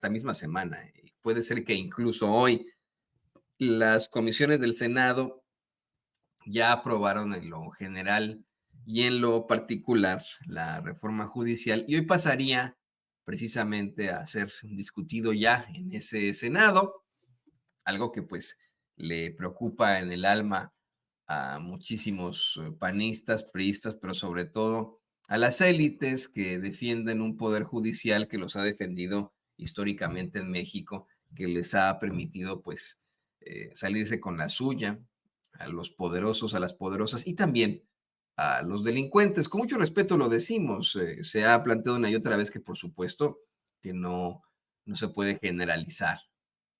esta misma semana. Puede ser que incluso hoy las comisiones del Senado ya aprobaron en lo general y en lo particular la reforma judicial y hoy pasaría precisamente a ser discutido ya en ese Senado, algo que pues le preocupa en el alma a muchísimos panistas, priistas, pero sobre todo a las élites que defienden un poder judicial que los ha defendido históricamente en México, que les ha permitido pues salirse con la suya, a los poderosos, a las poderosas y también a los delincuentes. Con mucho respeto lo decimos, se ha planteado una y otra vez que por supuesto que no se puede generalizar,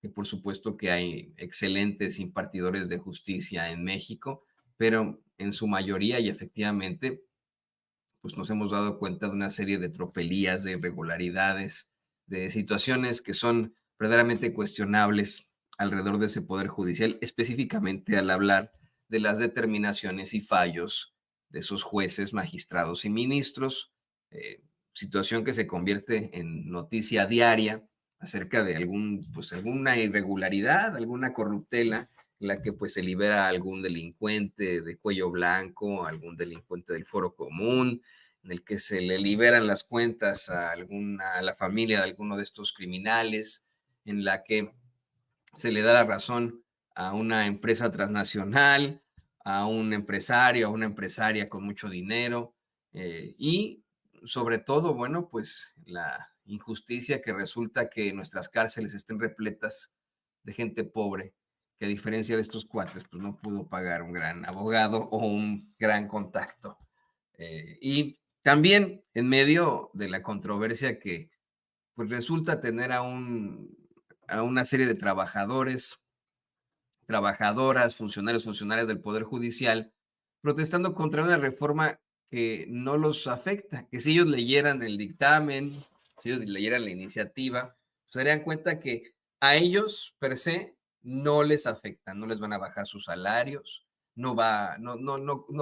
que por supuesto que hay excelentes impartidores de justicia en México, pero en su mayoría y efectivamente, pues nos hemos dado cuenta de una serie de tropelías, de irregularidades, de situaciones que son verdaderamente cuestionables alrededor de ese poder judicial, específicamente al hablar de las determinaciones y fallos de esos jueces, magistrados y ministros, situación que se convierte en noticia diaria acerca de alguna irregularidad, alguna corruptela en la que pues se libera a algún delincuente de cuello blanco, algún delincuente del foro común, en el que se le liberan las cuentas a la familia de alguno de estos criminales, en la que se le da la razón a una empresa transnacional, a un empresario, a una empresaria con mucho dinero, y sobre todo, bueno, pues la injusticia que resulta que nuestras cárceles estén repletas de gente pobre, que a diferencia de estos cuates, pues no pudo pagar un gran abogado o un gran contacto. Y también en medio de la controversia que pues resulta tener a una serie de trabajadores, trabajadoras, funcionarios, funcionarias del Poder Judicial, protestando contra una reforma que no los afecta, que si ellos leyeran el dictamen, si ellos leyeran la iniciativa, se darían cuenta que a ellos per se no les afecta, no les van a bajar sus salarios, no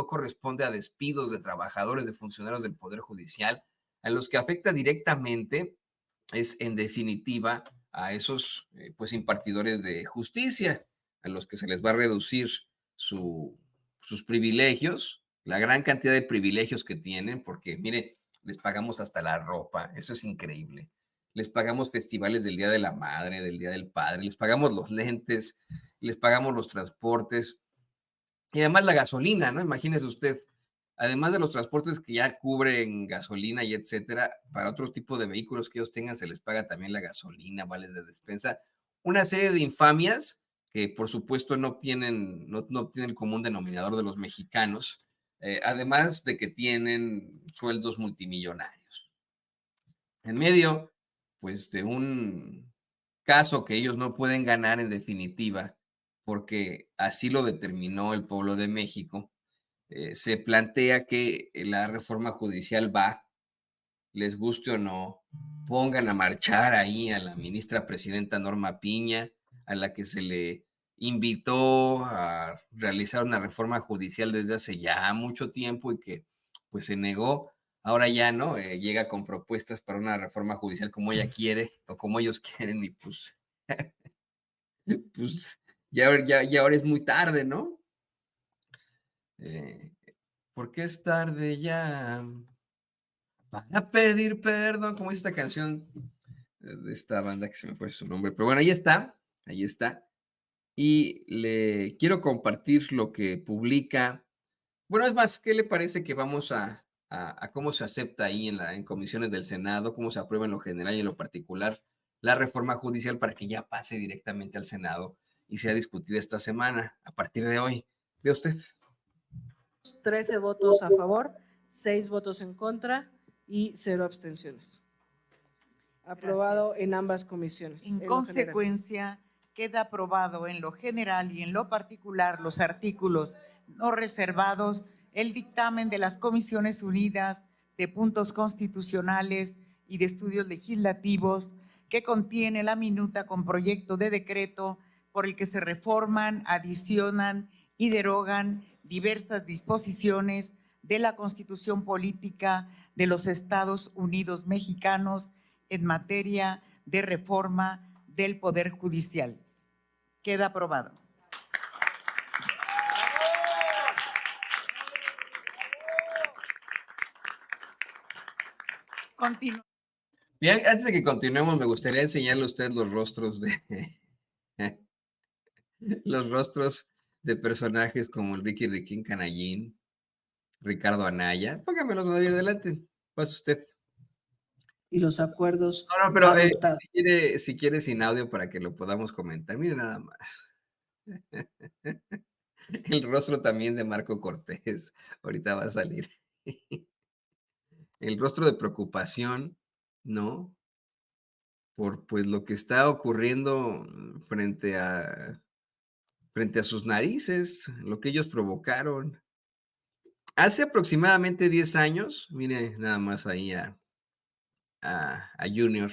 corresponde a despidos de trabajadores, de funcionarios del Poder Judicial, a los que afecta directamente es en definitiva a esos pues impartidores de justicia, a los que se les va a reducir sus privilegios, la gran cantidad de privilegios que tienen, porque mire, les pagamos hasta la ropa, eso es increíble. Les pagamos festivales del Día de la Madre, del Día del Padre, les pagamos los lentes, les pagamos los transportes y además la gasolina, ¿no? Imagínese usted, además de los transportes que ya cubren gasolina y etcétera, para otro tipo de vehículos que ellos tengan se les paga también la gasolina, vales de despensa, una serie de infamias que por supuesto no obtienen el común denominador de los mexicanos, además de que tienen sueldos multimillonarios. En medio, pues, de un caso que ellos no pueden ganar en definitiva, porque así lo determinó el pueblo de México, se plantea que la reforma judicial va, les guste o no, pongan a marchar ahí a la ministra presidenta Norma Piña, a la que se le invitó a realizar una reforma judicial desde hace ya mucho tiempo y que pues se negó. Ahora ya no, llega con propuestas para una reforma judicial como ella quiere o como ellos quieren y pues, pues ya ahora es muy tarde, ¿no? Eh, ¿Por qué es tarde ya? Para pedir perdón, como dice esta canción de esta banda que se me fue su nombre. Pero bueno, ahí está, ahí está. Y le quiero compartir lo que publica. Bueno, es más, ¿qué le parece que vamos a cómo se acepta ahí en comisiones del Senado, cómo se aprueba en lo general y en lo particular la reforma judicial para que ya pase directamente al Senado y sea discutida esta semana, a partir de hoy? ¿Ve usted? 13 votos a favor, 6 votos en contra y 0 abstenciones. Aprobado en ambas comisiones. En consecuencia, queda aprobado en lo general y en lo particular los artículos no reservados, el dictamen de las Comisiones Unidas de Puntos Constitucionales y de Estudios Legislativos, que contiene la minuta con proyecto de decreto por el que se reforman, adicionan y derogan diversas disposiciones de la Constitución Política de los Estados Unidos Mexicanos en materia de reforma del Poder Judicial. Queda aprobado. Continúa. Bien, antes de que continuemos, me gustaría enseñarle a usted los rostros de los rostros de personajes como el Ricky Riquín Canallín, Ricardo Anaya. Póngamelos ahí adelante. Pasa usted. Y los acuerdos No, pero adoptados. si quiere sin audio para que lo podamos comentar. Mire nada más. El rostro también de Marco Cortés. Ahorita va a salir. El rostro de preocupación, ¿no? Por pues lo que está ocurriendo frente a sus narices, lo que ellos provocaron. Hace aproximadamente 10 años, mire nada más ahí a Junior,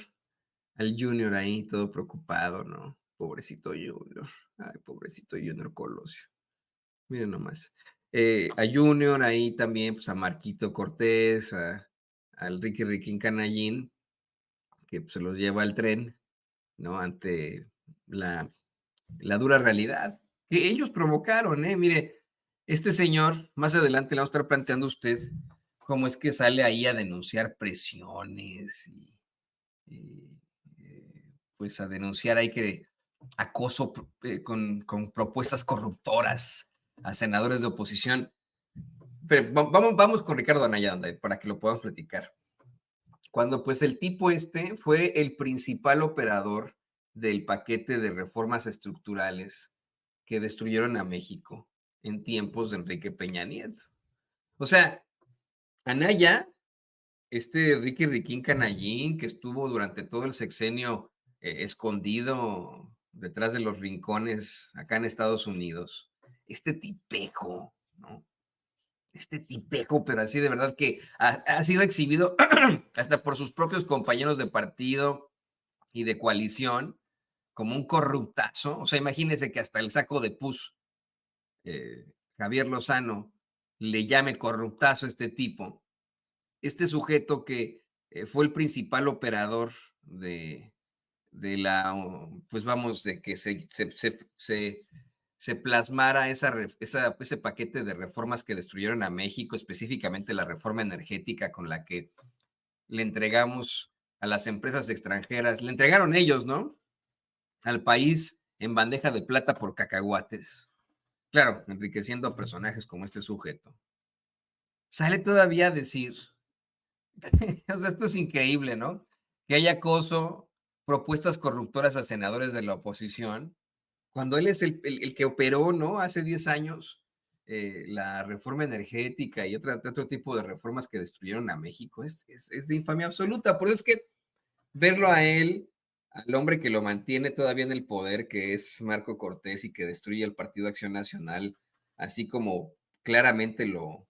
al Junior ahí todo preocupado, ¿no? Pobrecito Junior, ay, pobrecito Junior Colosio. Miren nomás. A Junior ahí también, pues a Marquito Cortés, al Ricky Riquín Canallín, que pues, se los lleva al tren, ¿no? Ante la dura realidad que ellos provocaron, ¿eh? Mire, este señor, más adelante le vamos a estar planteando a usted cómo es que sale ahí a denunciar presiones y, pues a denunciar ahí que acoso con propuestas corruptoras a senadores de oposición. Pero vamos con Ricardo Anaya para que lo podamos platicar. Cuando pues el tipo este fue el principal operador del paquete de reformas estructurales que destruyeron a México en tiempos de Enrique Peña Nieto. O sea, Anaya, este Ricky Riquín Canallín, que estuvo durante todo el sexenio escondido detrás de los rincones acá en Estados Unidos, este tipejo, ¿no? Este tipejo, pero así de verdad que ha sido exhibido hasta por sus propios compañeros de partido y de coalición como un corruptazo. O sea, imagínense que hasta el saco de pus, Javier Lozano, le llame corruptazo a este tipo. Este sujeto que fue el principal operador de la, pues vamos, de que se plasmara ese paquete de reformas que destruyeron a México, específicamente la reforma energética con la que le entregamos a las empresas extranjeras, le entregaron ellos, ¿no? Al país en bandeja de plata por cacahuates. Claro, enriqueciendo a personajes como este sujeto. Sale todavía a decir, o sea, esto es increíble, ¿no? Que haya acoso, propuestas corruptoras a senadores de la oposición, cuando él es el que operó, ¿no? Hace 10 años la reforma energética y otro tipo de reformas que destruyeron a México, es de infamia absoluta. Por eso es que verlo a él, al hombre que lo mantiene todavía en el poder, que es Marco Cortés y que destruye el Partido Acción Nacional, así como claramente lo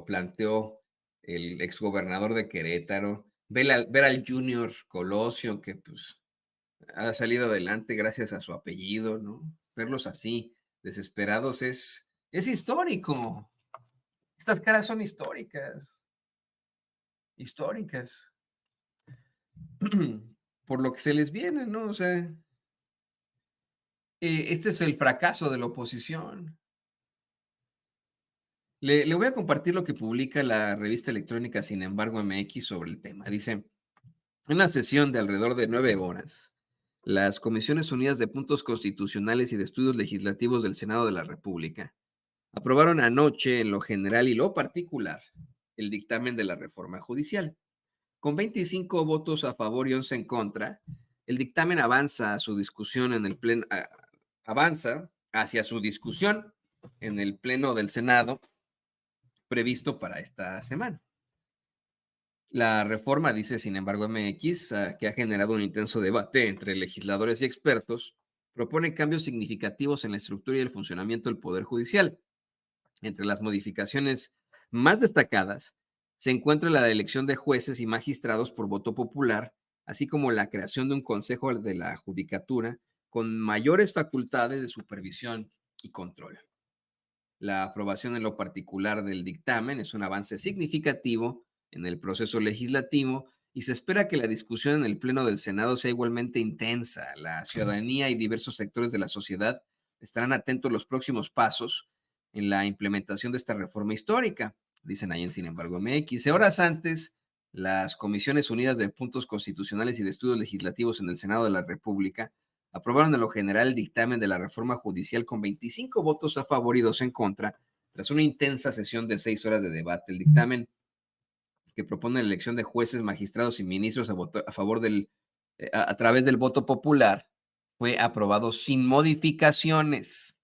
planteó el exgobernador de Querétaro, ver al Junior Colosio, que pues ha salido adelante gracias a su apellido, ¿no? Verlos así, desesperados, es histórico. Estas caras son históricas, históricas. Por lo que se les viene, ¿no? O sea, este es el fracaso de la oposición. Le voy a compartir lo que publica la revista electrónica Sin embargo MX sobre el tema. Dice, en una sesión de alrededor de 9 horas, las Comisiones Unidas de Puntos Constitucionales y de Estudios Legislativos del Senado de la República aprobaron anoche en lo general y lo particular el dictamen de la reforma judicial. Con 25 votos a favor y 11 en contra, el dictamen avanza a su discusión en el pleno, avanza hacia su discusión en el pleno del Senado previsto para esta semana. La reforma, dice sin embargo MX, que ha generado un intenso debate entre legisladores y expertos, propone cambios significativos en la estructura y el funcionamiento del Poder Judicial. Entre las modificaciones más destacadas se encuentra la elección de jueces y magistrados por voto popular, así como la creación de un consejo de la judicatura con mayores facultades de supervisión y control. La aprobación en lo particular del dictamen es un avance significativo en el proceso legislativo y se espera que la discusión en el Pleno del Senado sea igualmente intensa. La ciudadanía y diversos sectores de la sociedad estarán atentos a los próximos pasos en la implementación de esta reforma histórica, dicen ahí en Sin embargo MX. Horas antes, las Comisiones Unidas de Puntos Constitucionales y de Estudios Legislativos en el Senado de la República aprobaron en lo general el dictamen de la reforma judicial con 25 votos a favor y 2 en contra, tras una intensa sesión de 6 horas de debate. El dictamen, que propone la elección de jueces, magistrados y ministros a favor a través del voto popular, fue aprobado sin modificaciones.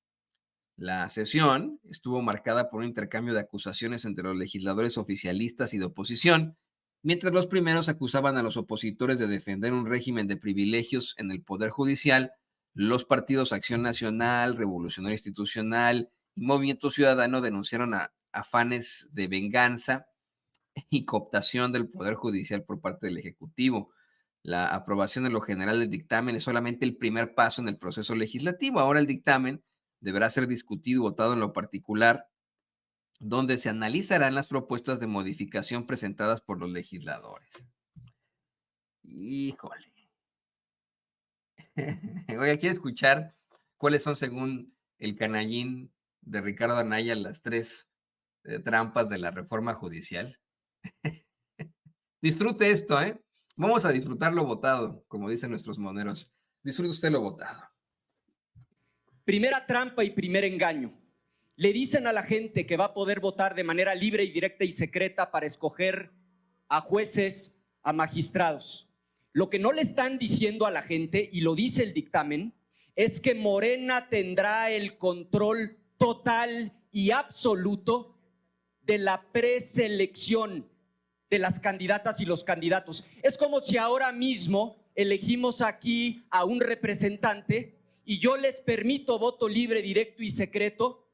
La sesión estuvo marcada por un intercambio de acusaciones entre los legisladores oficialistas y de oposición, mientras los primeros acusaban a los opositores de defender un régimen de privilegios en el Poder Judicial. Los partidos Acción Nacional, Revolucionario Institucional y Movimiento Ciudadano denunciaron afanes de venganza y cooptación del Poder Judicial por parte del Ejecutivo. La aprobación en lo general del dictamen es solamente el primer paso en el proceso legislativo. Ahora el dictamen deberá ser discutido y votado en lo particular, donde se analizarán las propuestas de modificación presentadas por los legisladores. Híjole. Voy aquí a escuchar cuáles son, según el canallín de Ricardo Anaya, las 3 trampas de la reforma judicial. Disfrute esto, ¿eh? Vamos a disfrutar lo votado, como dicen nuestros moneros. Disfrute usted lo votado. Primera trampa y primer engaño. Le dicen a la gente que va a poder votar de manera libre y directa y secreta para escoger a jueces, a magistrados. Lo que no le están diciendo a la gente, y lo dice el dictamen, es que Morena tendrá el control total y absoluto de la preselección de las candidatas y los candidatos. Es como si ahora mismo elegimos aquí a un representante y yo les permito voto libre, directo y secreto,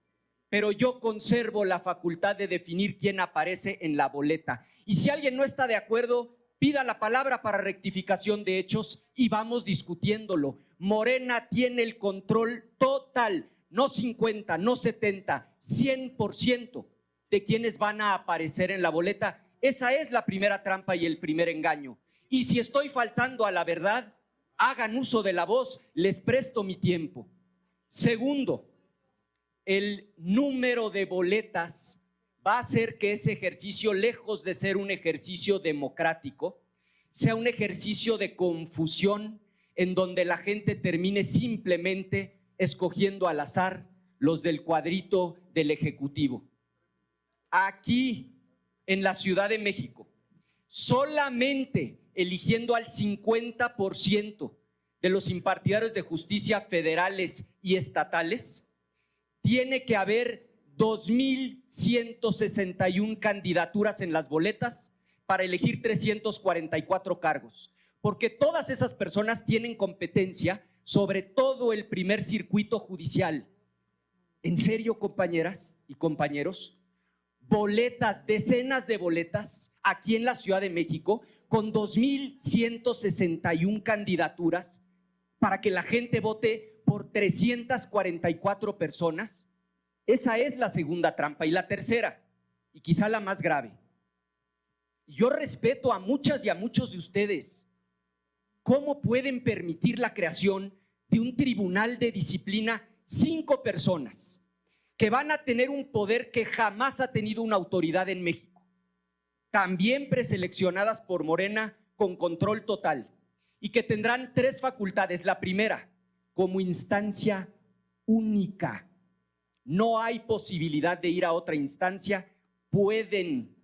pero yo conservo la facultad de definir quién aparece en la boleta. Y si alguien no está de acuerdo, pida la palabra para rectificación de hechos y vamos discutiéndolo. Morena tiene el control total, no 50, no 70, 100% de quienes van a aparecer en la boleta. Esa es la primera trampa y el primer engaño. Y si estoy faltando a la verdad, hagan uso de la voz, les presto mi tiempo. Segundo, el número de boletas va a hacer que ese ejercicio, lejos de ser un ejercicio democrático, sea un ejercicio de confusión en donde la gente termine simplemente escogiendo al azar los del cuadrito del Ejecutivo. Aquí, en la Ciudad de México, solamente eligiendo al 50% de los impartidarios de justicia federales y estatales, tiene que haber 2,161 candidaturas en las boletas para elegir 344 cargos, porque todas esas personas tienen competencia sobre todo el primer circuito judicial. ¿En serio, compañeras y compañeros? Boletas, decenas de boletas aquí en la Ciudad de México con 2,161 candidaturas para que la gente vote por 344 personas. Esa es la segunda trampa. Y la tercera, y quizá la más grave. Yo respeto a muchas y a muchos de ustedes. ¿Cómo pueden permitir la creación de un tribunal de disciplina? 5 personas que van a tener un poder que jamás ha tenido una autoridad en México, también preseleccionadas por Morena con control total, y que tendrán 3 facultades. La primera, como instancia única. No hay posibilidad de ir a otra instancia. Pueden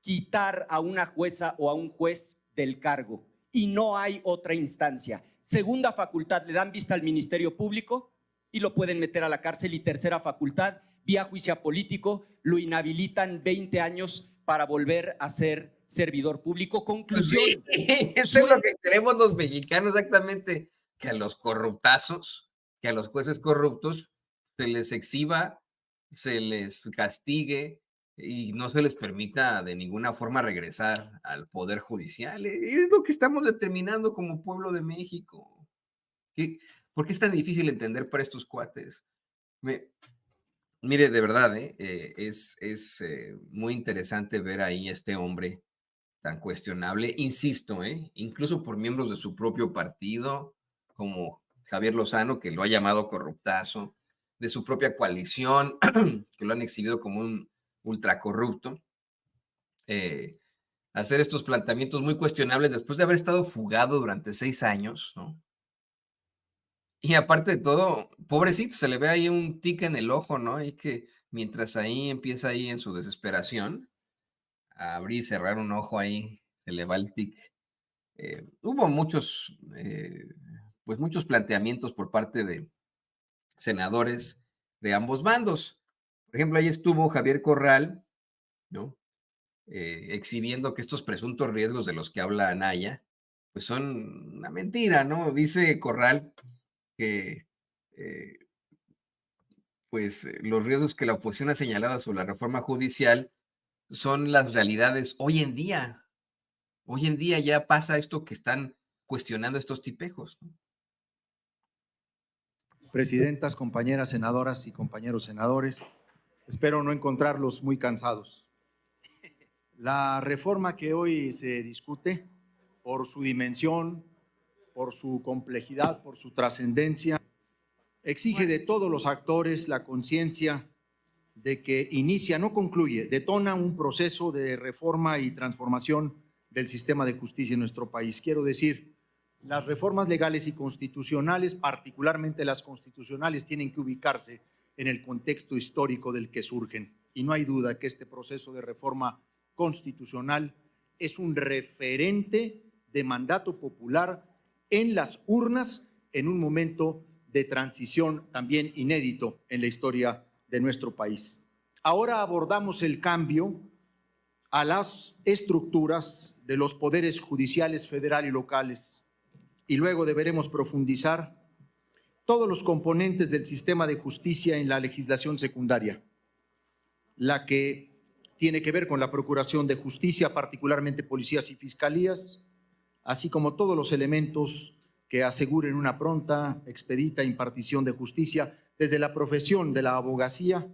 quitar a una jueza o a un juez del cargo y no hay otra instancia. Segunda facultad, le dan vista al Ministerio Público y lo pueden meter a la cárcel. Y tercera facultad, vía juicio político, lo inhabilitan 20 años para volver a ser servidor público. Conclusión. Sí, eso es lo que queremos los mexicanos exactamente, que a los corruptazos, que a los jueces corruptos se les exhiba, se les castigue y no se les permita de ninguna forma regresar al poder judicial. Es lo que estamos determinando como pueblo de México. ¿Por qué es tan difícil entender para estos cuates? Mire, de verdad, es muy interesante ver ahí a este hombre tan cuestionable, insisto, incluso por miembros de su propio partido, como Javier Lozano, que lo ha llamado corruptazo, de su propia coalición, que lo han exhibido como un ultracorrupto, hacer estos planteamientos muy cuestionables después de haber estado fugado durante 6 años, ¿no? Y aparte de todo, pobrecito, se le ve ahí un tic en el ojo, ¿no? Y que mientras ahí empieza ahí en su desesperación, a abrir y cerrar un ojo ahí, se le va el tic. Hubo muchos, pues muchos planteamientos por parte de senadores de ambos bandos. Por ejemplo, ahí estuvo Javier Corral, ¿no? Exhibiendo que estos presuntos riesgos de los que habla Anaya, pues son una mentira, ¿no? Dice Corral que los riesgos que la oposición ha señalado sobre la reforma judicial son las realidades hoy en día. Hoy en día ya pasa esto que están cuestionando estos tipejos, ¿no? Presidentas, compañeras senadoras y compañeros senadores, espero no encontrarlos muy cansados. La reforma que hoy se discute, por su dimensión, por su complejidad, por su trascendencia, exige de todos los actores la conciencia de que inicia, no concluye, detona un proceso de reforma y transformación del sistema de justicia en nuestro país. Quiero decir, las reformas legales y constitucionales, particularmente las constitucionales, tienen que ubicarse en el contexto histórico del que surgen. Y no hay duda que este proceso de reforma constitucional es un referente de mandato popular en las urnas en un momento de transición también inédito en la historia de nuestro país. Ahora abordamos el cambio a las estructuras de los poderes judiciales federal y locales, y luego deberemos profundizar todos los componentes del sistema de justicia en la legislación secundaria, la que tiene que ver con la procuración de justicia, particularmente policías y fiscalías, así como todos los elementos que aseguren una pronta, expedita impartición de justicia desde la profesión de la abogacía,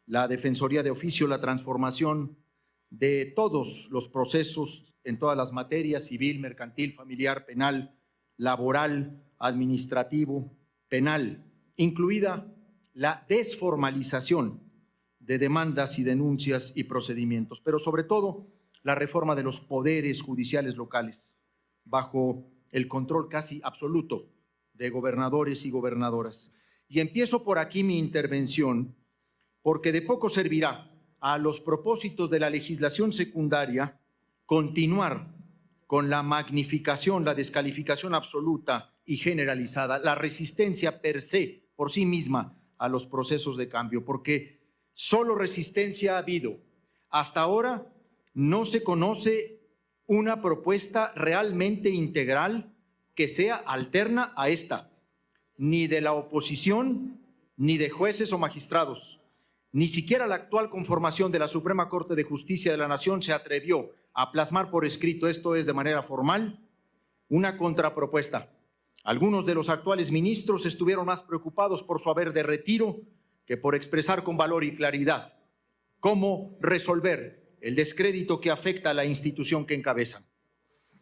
la defensoría de oficio, la transformación de todos los procesos en todas las materias, civil, mercantil, familiar, penal, laboral, administrativo, penal, incluida la desformalización de demandas y denuncias y procedimientos, pero sobre todo la reforma de los poderes judiciales locales, bajo el control casi absoluto de gobernadores y gobernadoras. Y empiezo por aquí mi intervención, porque de poco servirá a los propósitos de la legislación secundaria continuar con la magnificación, la descalificación absoluta y generalizada, la resistencia per se, por sí misma, a los procesos de cambio, porque solo resistencia ha habido. Hasta ahora no se conoce una propuesta realmente integral que sea alterna a esta, ni de la oposición, ni de jueces o magistrados. Ni siquiera la actual conformación de la Suprema Corte de Justicia de la Nación se atrevió a plasmar por escrito, esto es de manera formal, una contrapropuesta. Algunos de los actuales ministros estuvieron más preocupados por su haber de retiro que por expresar con valor y claridad cómo resolver el descrédito que afecta a la institución que encabezan.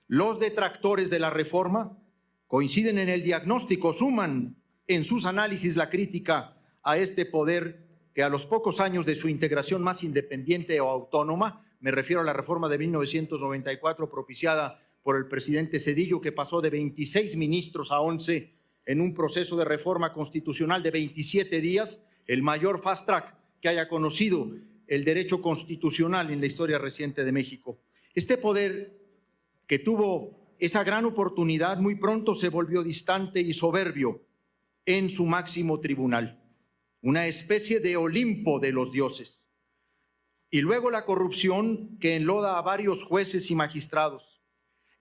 Los detractores de la reforma coinciden en el diagnóstico, suman en sus análisis la crítica a este poder que a los pocos años de su integración más independiente o autónoma, me refiero a la reforma de 1994 propiciada por el presidente Zedillo, que pasó de 26 ministros a 11 en un proceso de reforma constitucional de 27 días, el mayor fast track que haya conocido el derecho constitucional en la historia reciente de México. Este poder que tuvo esa gran oportunidad muy pronto se volvió distante y soberbio en su máximo tribunal, una especie de Olimpo de los dioses. Y luego la corrupción que enloda a varios jueces y magistrados.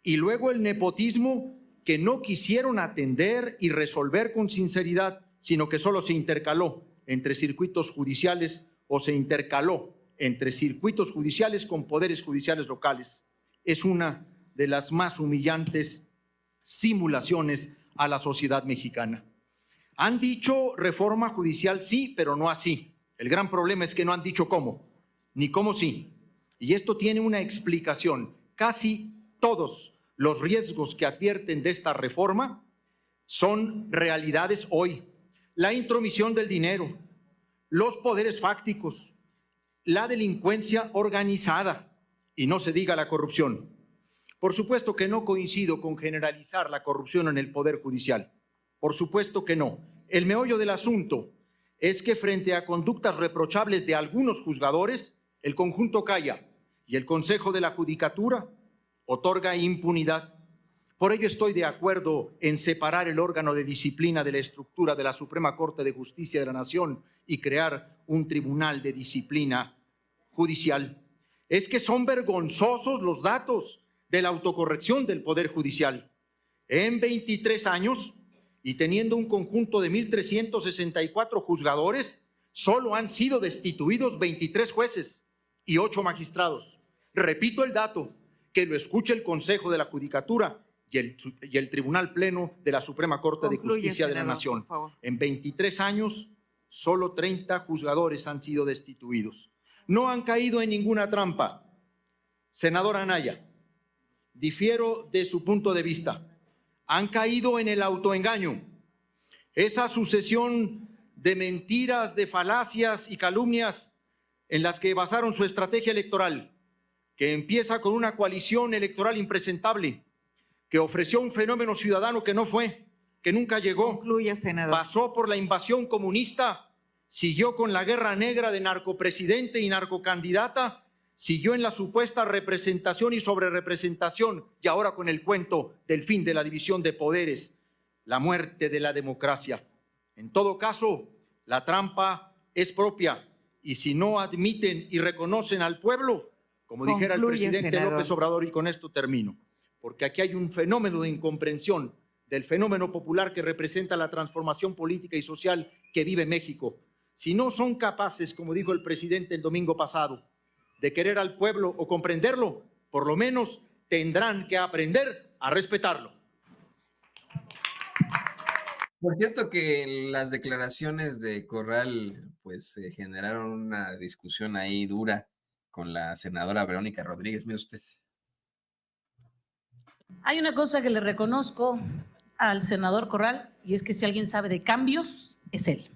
Y luego el nepotismo que no quisieron atender y resolver con sinceridad, sino que solo se intercaló entre circuitos judiciales o se intercaló entre circuitos judiciales con poderes judiciales locales. Es una de las más humillantes simulaciones a la sociedad mexicana. Han dicho reforma judicial sí, pero no así. El gran problema es que no han dicho cómo, ni cómo sí. Y esto tiene una explicación. casi todos los riesgos que advierten de esta reforma son realidades hoy. La intromisión del dinero, los poderes fácticos, la delincuencia organizada y no se diga la corrupción. Por supuesto que no coincido con generalizar la corrupción en el Poder Judicial. Por supuesto que no. El meollo del asunto es que frente a conductas reprochables de algunos juzgadores, el conjunto calla y el Consejo de la Judicatura otorga impunidad. Por ello estoy de acuerdo en separar el órgano de disciplina de la estructura de la Suprema Corte de Justicia de la Nación y crear un tribunal de disciplina judicial. Es que son vergonzosos los datos de la autocorrección del Poder Judicial. En 23 años, y teniendo un conjunto de 1,364 juzgadores, solo han sido destituidos 23 jueces y 8 magistrados. Repito el dato, que lo escuche el Consejo de la Judicatura y el Tribunal Pleno de la Suprema Corte de Justicia de la Nación. En 23 años, solo 30 juzgadores han sido destituidos. No han caído en ninguna trampa. Senador Anaya, difiero de su punto de vista. Han caído en el autoengaño. Esa sucesión de mentiras, de falacias y calumnias en las que basaron su estrategia electoral, que empieza con una coalición electoral impresentable, que ofreció un fenómeno ciudadano que no fue, que nunca llegó. Concluya, senador. Pasó por la invasión comunista, siguió con la guerra negra de narcopresidente y narcocandidata, siguió en la supuesta representación y sobrerepresentación y ahora con el cuento del fin de la división de poderes, la muerte de la democracia. En todo caso, la trampa es propia y si no admiten y reconocen al pueblo, como dijera el presidente López Obrador, y con esto termino, porque aquí hay un fenómeno de incomprensión del fenómeno popular que representa la transformación política y social que vive México. Si no son capaces, como dijo el presidente el domingo pasado, de querer al pueblo o comprenderlo, por lo menos tendrán que aprender a respetarlo. Por cierto que las declaraciones de Corral pues generaron una discusión ahí dura con la senadora Verónica Rodríguez. Mire usted. Hay una cosa que le reconozco al senador Corral y es que si alguien sabe de cambios, es él.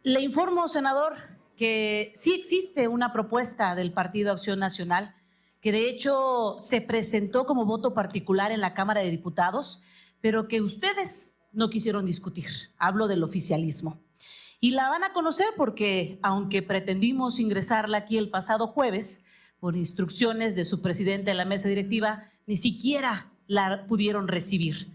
Le informo, senador, que sí existe una propuesta del Partido Acción Nacional que de hecho se presentó como voto particular en la Cámara de Diputados, pero que ustedes no quisieron discutir. Hablo del oficialismo. Y la van a conocer porque, aunque pretendimos ingresarla aquí el pasado jueves, por instrucciones de su presidente de la mesa directiva, ni siquiera la pudieron recibir.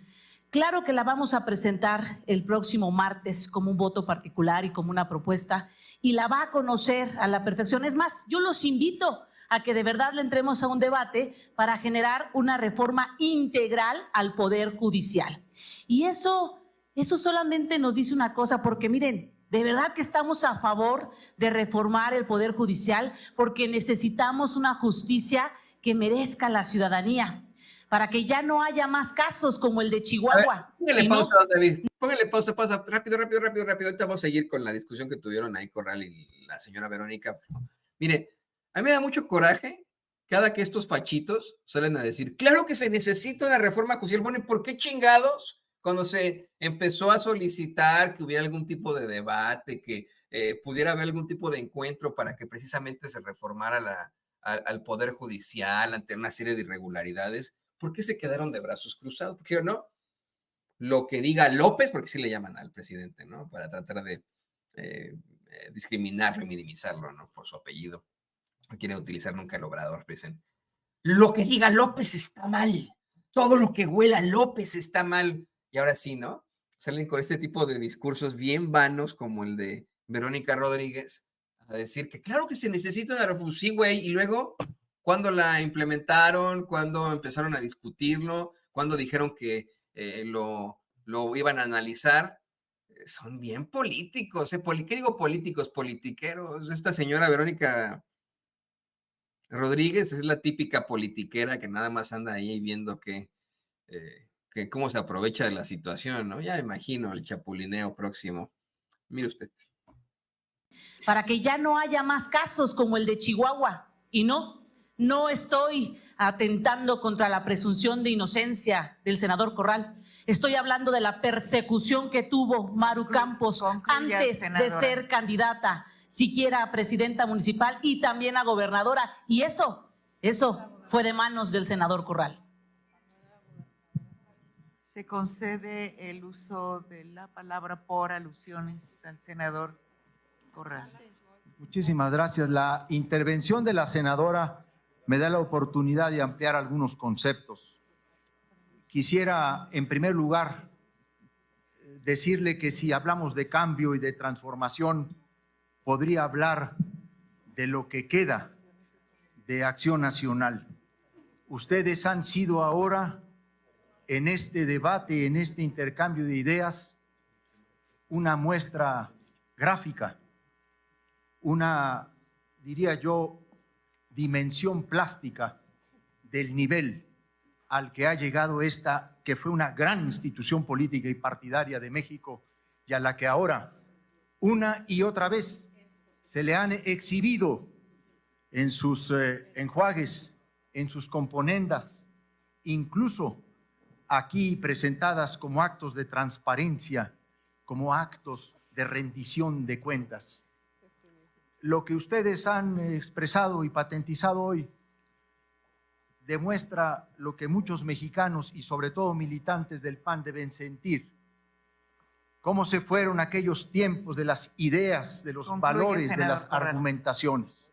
Claro que la vamos a presentar el próximo martes como un voto particular y como una propuesta, y la va a conocer a la perfección. Es más, yo los invito a que de verdad le entremos a un debate para generar una reforma integral al Poder Judicial. Y eso solamente nos dice una cosa, porque miren, de verdad que estamos a favor de reformar el Poder Judicial porque necesitamos una justicia que merezca la ciudadanía, para que ya no haya más casos como el de Chihuahua. Póngale pausa, David. Póngale pausa. Rápido. Ahorita vamos a seguir con la discusión que tuvieron ahí Corral y la señora Verónica. Mire, a mí me da mucho coraje cada que estos fachitos salen a decir, claro que se necesita una reforma judicial. Bueno, ¿y por qué chingados? Cuando se empezó a solicitar que hubiera algún tipo de debate, que pudiera haber algún tipo de encuentro para que precisamente se reformara al Poder Judicial ante una serie de irregularidades, ¿por qué se quedaron de brazos cruzados? Porque no, lo que diga López, porque sí le llaman al presidente, ¿no? Para tratar de discriminarlo y minimizarlo, ¿no? Por su apellido. No quieren utilizar nunca el Obrador, dicen, lo que diga López está mal, todo lo que huela López está mal. Y ahora sí, ¿no? Salen con este tipo de discursos bien vanos como el de Verónica Rodríguez a decir que claro que se necesita una reforma, sí, güey, y luego, ¿cuándo la implementaron? ¿Cuándo empezaron a discutirlo? ¿Cuándo dijeron que lo iban a analizar? Son bien políticos, ¿qué digo políticos? Politiqueros. Esta señora Verónica Rodríguez es la típica politiquera que nada más anda ahí viendo que cómo se aprovecha de la situación, ¿no? Ya me imagino el chapulineo próximo. Mire usted. Para que ya no haya más casos como el de Chihuahua. Y no, No estoy atentando contra la presunción de inocencia del senador Corral. Estoy hablando de la persecución que tuvo Maru Campos Concluya, antes de senadora. ser candidata, siquiera a presidenta municipal y también a gobernadora. Y eso fue de manos del senador Corral. Se concede el uso de la palabra por alusiones al senador Corral. Muchísimas gracias. La intervención de la senadora me da la oportunidad de ampliar algunos conceptos. Quisiera, en primer lugar, decirle que si hablamos de cambio y de transformación, podría hablar de lo que queda de Acción Nacional. Ustedes han sido ahora, en este debate, en este intercambio de ideas, una muestra gráfica, una, diría yo, dimensión plástica del nivel al que ha llegado esta, que fue una gran institución política y partidaria de México, y a la que ahora, una y otra vez, se le han exhibido en sus enjuagues, en sus componendas, incluso aquí presentadas como actos de transparencia, como actos de rendición de cuentas. Lo que ustedes han expresado y patentizado hoy demuestra lo que muchos mexicanos y sobre todo militantes del PAN deben sentir. Cómo se fueron aquellos tiempos de las ideas, de los valores, de las argumentaciones.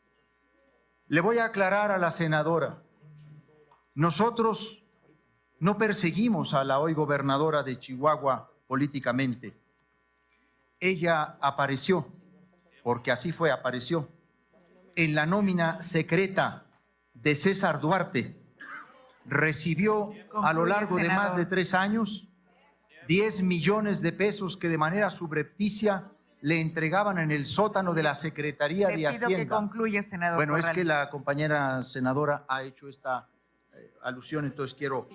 Le voy a aclarar a la senadora, nosotros no perseguimos a la hoy gobernadora de Chihuahua políticamente. Ella apareció, porque así fue, apareció en la nómina secreta de César Duarte. Recibió a lo largo de más de 3 años 10 millones de pesos que de manera subrepticia le entregaban en el sótano de la Secretaría de Hacienda. Le pido que concluya, senador Bueno, Corral. es que la compañera senadora ha hecho esta alusión, entonces quiero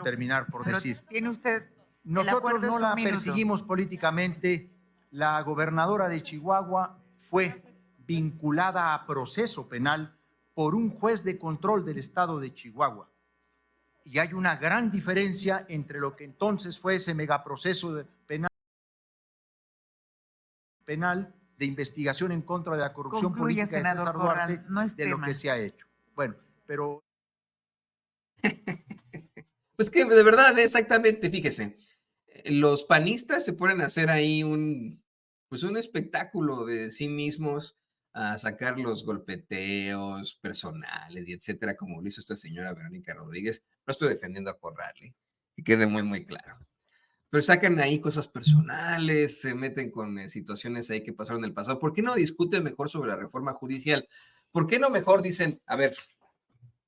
terminar por decir. Tiene usted Nosotros no la perseguimos políticamente. La gobernadora de Chihuahua fue vinculada a proceso penal por un juez de control del estado de Chihuahua. Y hay una gran diferencia entre lo que entonces fue ese megaproceso penal de investigación en contra de la corrupción Concluya, política de senador César Corral, Duarte, no es de tema. lo que se ha hecho. Bueno, pero... Pues que de verdad, exactamente, fíjese, los panistas se ponen a hacer ahí un espectáculo de sí mismos, a sacar los golpeteos personales y etcétera, como lo hizo esta señora Verónica Rodríguez. No estoy defendiendo a Corral, que quede muy, muy claro. Pero sacan ahí cosas personales, se meten con situaciones ahí que pasaron en el pasado. ¿Por qué no discuten mejor sobre la reforma judicial? ¿Por qué no mejor dicen, a ver,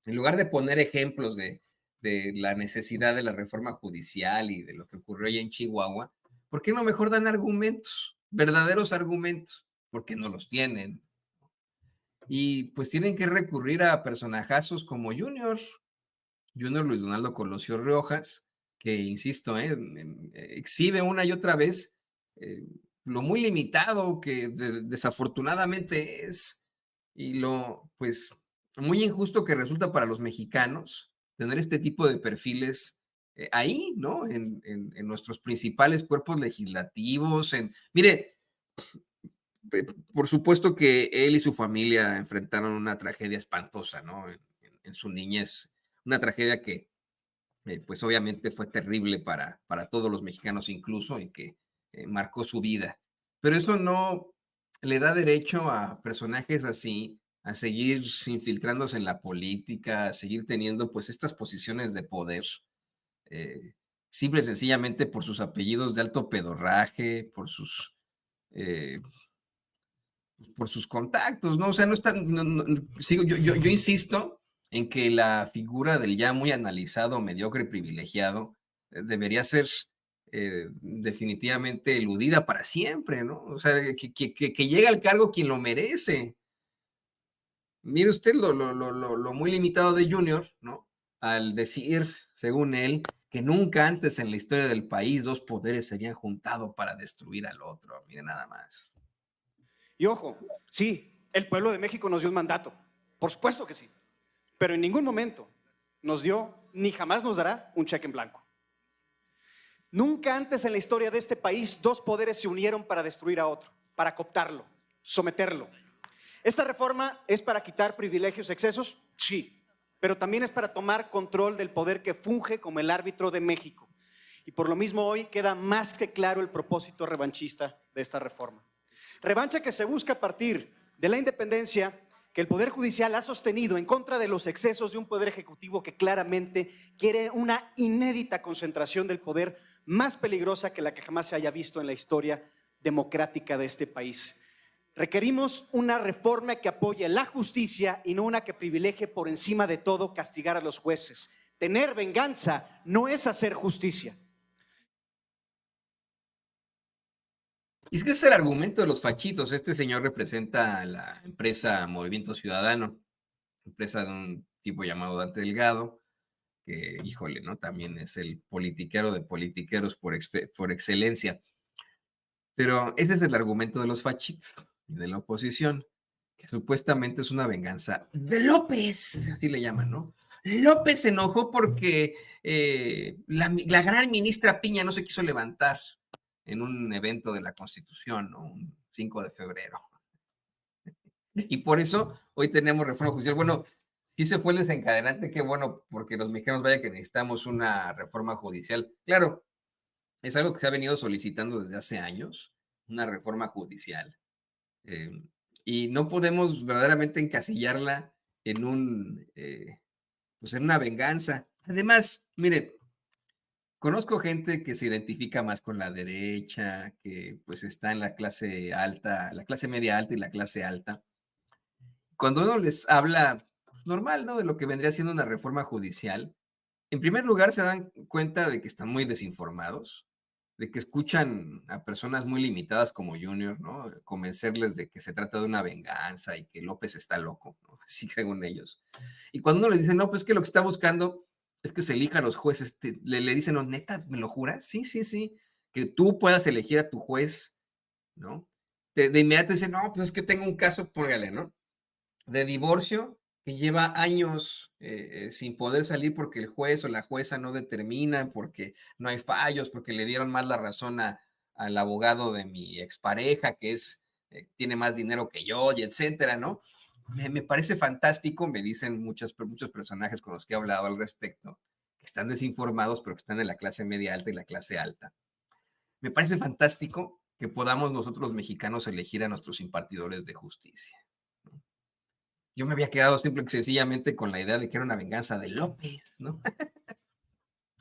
en lugar de poner ejemplos de la necesidad de la reforma judicial y de lo que ocurrió allá en Chihuahua, ¿por qué no mejor dan argumentos, verdaderos argumentos? Porque no los tienen. Y pues tienen que recurrir a personajazos como Junior Luis Donaldo Colosio Riojas, que insisto, exhibe una y otra vez lo muy limitado que desafortunadamente es, y lo pues muy injusto que resulta para los mexicanos tener este tipo de perfiles ahí, ¿no? En nuestros principales cuerpos legislativos. Mire, por supuesto que él y su familia enfrentaron una tragedia espantosa, ¿no? En su niñez, una tragedia que pues obviamente fue terrible para todos los mexicanos incluso, y que marcó su vida. Pero eso no le da derecho a personajes así a seguir infiltrándose en la política, a seguir teniendo pues estas posiciones de poder, simple y sencillamente por sus apellidos de alto pedorraje, por sus contactos, ¿no? O sea, no están, sigo, yo insisto en que la figura del ya muy analizado, mediocre, privilegiado, debería ser definitivamente eludida para siempre, ¿no? O sea, que llegue al cargo quien lo merece. Mire usted lo muy limitado de Junior, ¿no? Al decir, según él, que nunca antes en la historia del país 2 poderes se habían juntado para destruir al otro. Mire nada más. Y ojo, sí, el pueblo de México nos dio un mandato, por supuesto que sí, pero en ningún momento nos dio, ni jamás nos dará, un cheque en blanco. Nunca antes en la historia de este país dos poderes se unieron para destruir a otro, para cooptarlo, someterlo. ¿Esta reforma es para quitar privilegios, excesos? Sí, pero también es para tomar control del poder que funge como el árbitro de México. Y por lo mismo hoy queda más que claro el propósito revanchista de esta reforma. Revancha que se busca a partir de la independencia que el Poder Judicial ha sostenido en contra de los excesos de un Poder Ejecutivo que claramente quiere una inédita concentración del poder más peligrosa que la que jamás se haya visto en la historia democrática de este país. Requerimos una reforma que apoye la justicia y no una que privilegie por encima de todo castigar a los jueces. Tener venganza no es hacer justicia. Y es que es el argumento de los fachitos. Este señor representa a la empresa Movimiento Ciudadano, empresa de un tipo llamado Dante Delgado, que, híjole, ¿no? También es el politiquero de politiqueros por excelencia. Pero ese es el argumento de los fachitos y de la oposición, que supuestamente es una venganza de López, así le llaman, ¿no? López se enojó porque la gran ministra Piña no se quiso levantar en un evento de la Constitución, ¿no? Un 5 de febrero. Y por eso hoy tenemos reforma judicial. Bueno, sí se fue el desencadenante, qué bueno, porque los mexicanos vaya que necesitamos una reforma judicial. Claro, es algo que se ha venido solicitando desde hace años, una reforma judicial. Y no podemos verdaderamente encasillarla en pues en una venganza. Además, miren, conozco gente que se identifica más con la derecha, que pues está en la clase alta, la clase media alta y la clase alta. Cuando uno les habla pues, normal, ¿no? De lo que vendría siendo una reforma judicial, en primer lugar se dan cuenta de que están muy desinformados, de que escuchan a personas muy limitadas como Junior, ¿no? Convencerles de que se trata de una venganza y que López está loco, ¿no? Así según ellos. Y cuando uno les dice, no, pues que lo que está buscando es que se elija a los jueces, le dicen, no, neta, ¿me lo juras? Sí, sí, sí, que tú puedas elegir a tu juez, ¿no? De inmediato dicen, no, pues es que tengo un caso, póngale, ¿no? De divorcio que lleva años sin poder salir porque el juez o la jueza no determina, porque no hay fallos, porque le dieron más la razón al abogado de mi expareja, que tiene más dinero que yo, y etcétera, ¿no? Me parece fantástico, me dicen muchos personajes con los que he hablado al respecto, que están desinformados, pero que están en la clase media alta y la clase alta. Me parece fantástico que podamos nosotros los mexicanos elegir a nuestros impartidores de justicia. Yo me había quedado simple y sencillamente con la idea de que era una venganza de López, ¿no?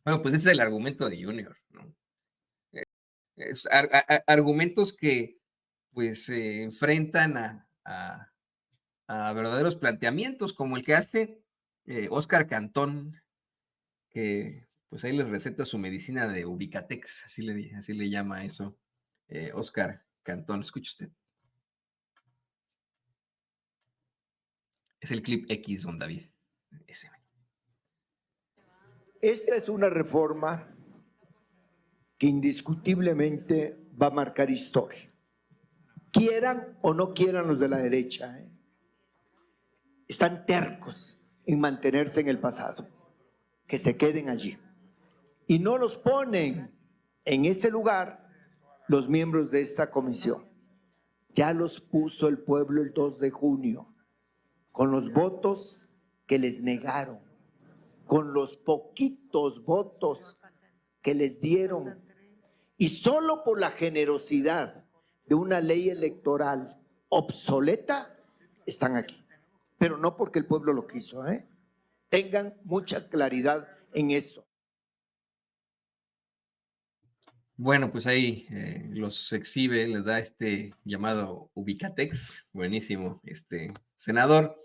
Bueno, pues ese es el argumento de Junior, ¿no? Argumentos que pues se enfrentan a verdaderos planteamientos como el que hace Óscar Cantón, que pues ahí les receta su medicina de Ubicatex, así le llama eso Óscar Cantón. Escuche usted. Es el clip X, don David. Ese. Esta es una reforma que indiscutiblemente va a marcar historia. Quieran o no quieran los de la derecha, están tercos en mantenerse en el pasado, que se queden allí. Y no los ponen en ese lugar los miembros de esta comisión. Ya los puso el pueblo el 2 de junio, con los votos que les negaron, con los poquitos votos que les dieron, y solo por la generosidad de una ley electoral obsoleta están aquí, pero no porque el pueblo lo quiso, Tengan mucha claridad en eso. Bueno, pues ahí los exhibe, les da este llamado Ubicatex, buenísimo, senador.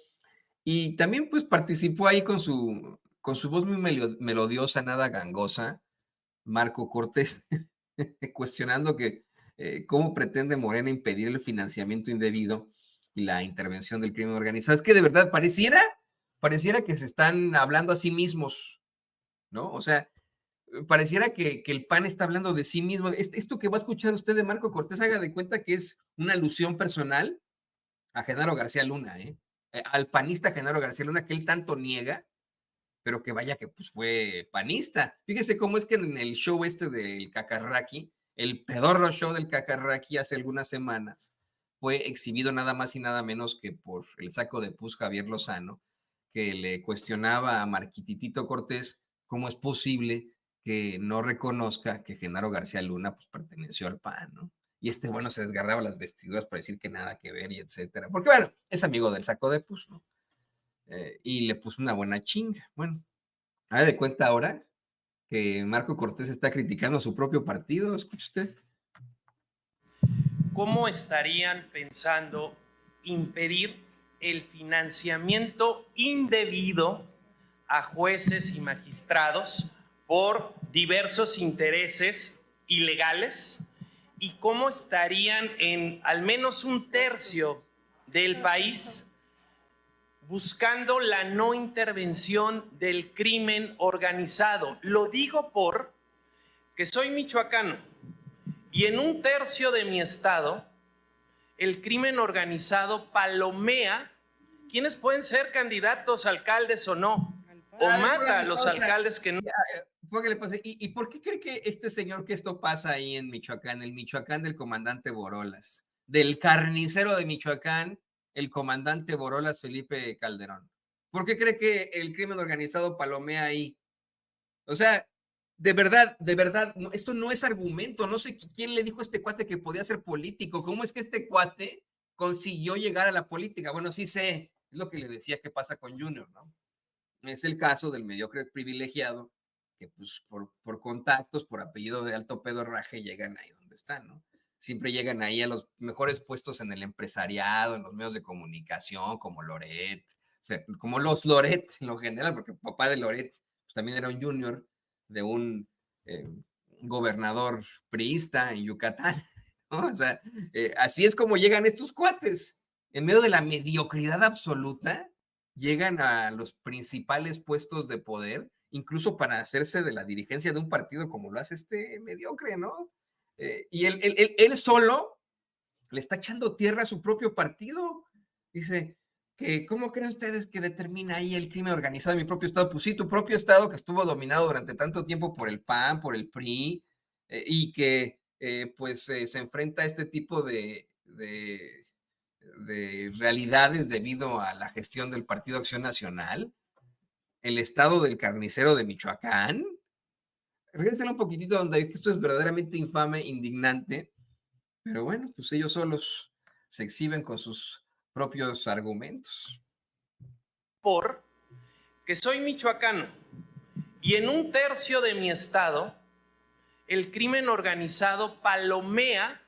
Y también pues participó ahí con su voz muy melodiosa, nada gangosa, Marco Cortés, cuestionando que cómo pretende Morena impedir el financiamiento indebido y la intervención del crimen organizado. Es que de verdad pareciera que se están hablando a sí mismos, ¿no? O sea, pareciera que el PAN está hablando de sí mismo. Esto que va a escuchar usted de Marco Cortés, haga de cuenta que es una alusión personal a Genaro García Luna, al panista Genaro García Luna, que él tanto niega, pero que vaya que pues fue panista. Fíjese cómo es que en el show este del Cacarraqui, el pedorro show del Cacarraqui hace algunas semanas, fue exhibido nada más y nada menos que por el saco de pus Javier Lozano, que le cuestionaba a Marquititito Cortés cómo es posible que no reconozca que Genaro García Luna pues perteneció al PAN, ¿no? Y bueno, se desgarraba las vestiduras para decir que nada que ver y etcétera. Porque bueno, es amigo del saco de pus, ¿no? Y le puso una buena chinga. Bueno, haga de cuenta ahora que Marco Cortés está criticando a su propio partido. Escuche usted. ¿Cómo estarían pensando impedir el financiamiento indebido a jueces y magistrados por diversos intereses ilegales? ¿Y cómo estarían en al menos un tercio del país buscando la no intervención del crimen organizado? Lo digo porque soy michoacano y en un tercio de mi estado el crimen organizado palomea quiénes pueden ser candidatos, alcaldes o no, o mata a los alcaldes que no. ¿Y por qué cree que este señor que esto pasa ahí en Michoacán, el Michoacán del comandante Borolas, del carnicero de Michoacán, el comandante Borolas Felipe Calderón? ¿Por qué cree que el crimen organizado palomea ahí? O sea, de verdad, no, esto no es argumento. No sé quién le dijo a este cuate que podía ser político. ¿Cómo es que este cuate consiguió llegar a la política? Bueno, sí sé, es lo que le decía que pasa con Junior, ¿no? Es el caso del mediocre privilegiado que pues por contactos, por apellido de alto pedorraje llegan ahí donde están, ¿no? Siempre llegan ahí a los mejores puestos en el empresariado, en los medios de comunicación, como Loret, o sea, como los Loret en lo general, porque el papá de Loret pues, también era un junior de un gobernador priista en Yucatán, ¿no? O sea, así es como llegan estos cuates, en medio de la mediocridad absoluta, llegan a los principales puestos de poder, incluso para hacerse de la dirigencia de un partido como lo hace este mediocre, ¿no? Y él solo le está echando tierra a su propio partido. Dice, que ¿cómo creen ustedes que determina ahí el crimen organizado en mi propio estado? Pues sí, tu propio estado que estuvo dominado durante tanto tiempo por el PAN, por el PRI, y que se enfrenta a este tipo de realidades debido a la gestión del Partido Acción Nacional, el estado del carnicero de Michoacán. Regrésenle un poquitito donde esto es verdaderamente infame, indignante, pero bueno, pues ellos solos se exhiben con sus propios argumentos. Porque soy michoacano y en un tercio de mi estado el crimen organizado palomea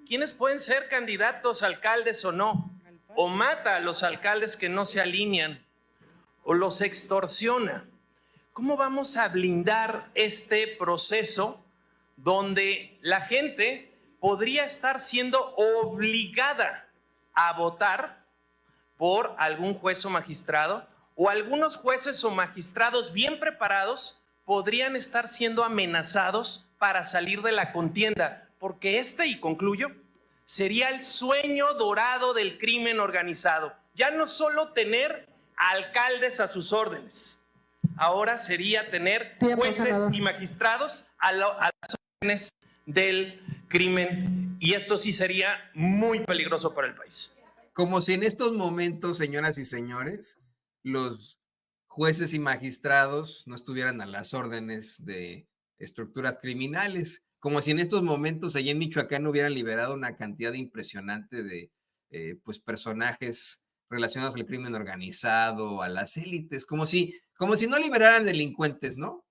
quiénes pueden ser candidatos, alcaldes o no, o mata a los alcaldes que no se alinean, o los extorsiona. ¿Cómo vamos a blindar este proceso donde la gente podría estar siendo obligada a votar por algún juez o magistrado, o algunos jueces o magistrados bien preparados podrían estar siendo amenazados para salir de la contienda? Porque y concluyo, sería el sueño dorado del crimen organizado. Ya no solo tener alcaldes a sus órdenes, ahora sería tener jueces y magistrados a las órdenes del crimen, y esto sí sería muy peligroso para el país. Como si en estos momentos, señoras y señores, los jueces y magistrados no estuvieran a las órdenes de estructuras criminales, como si en estos momentos allá en Michoacán hubieran liberado una cantidad impresionante de personajes relacionados con el crimen organizado, a las élites, como si no liberaran delincuentes, ¿no?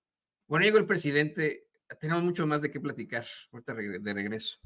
Bueno, llegó el presidente, tenemos mucho más de qué platicar, ahorita de regreso.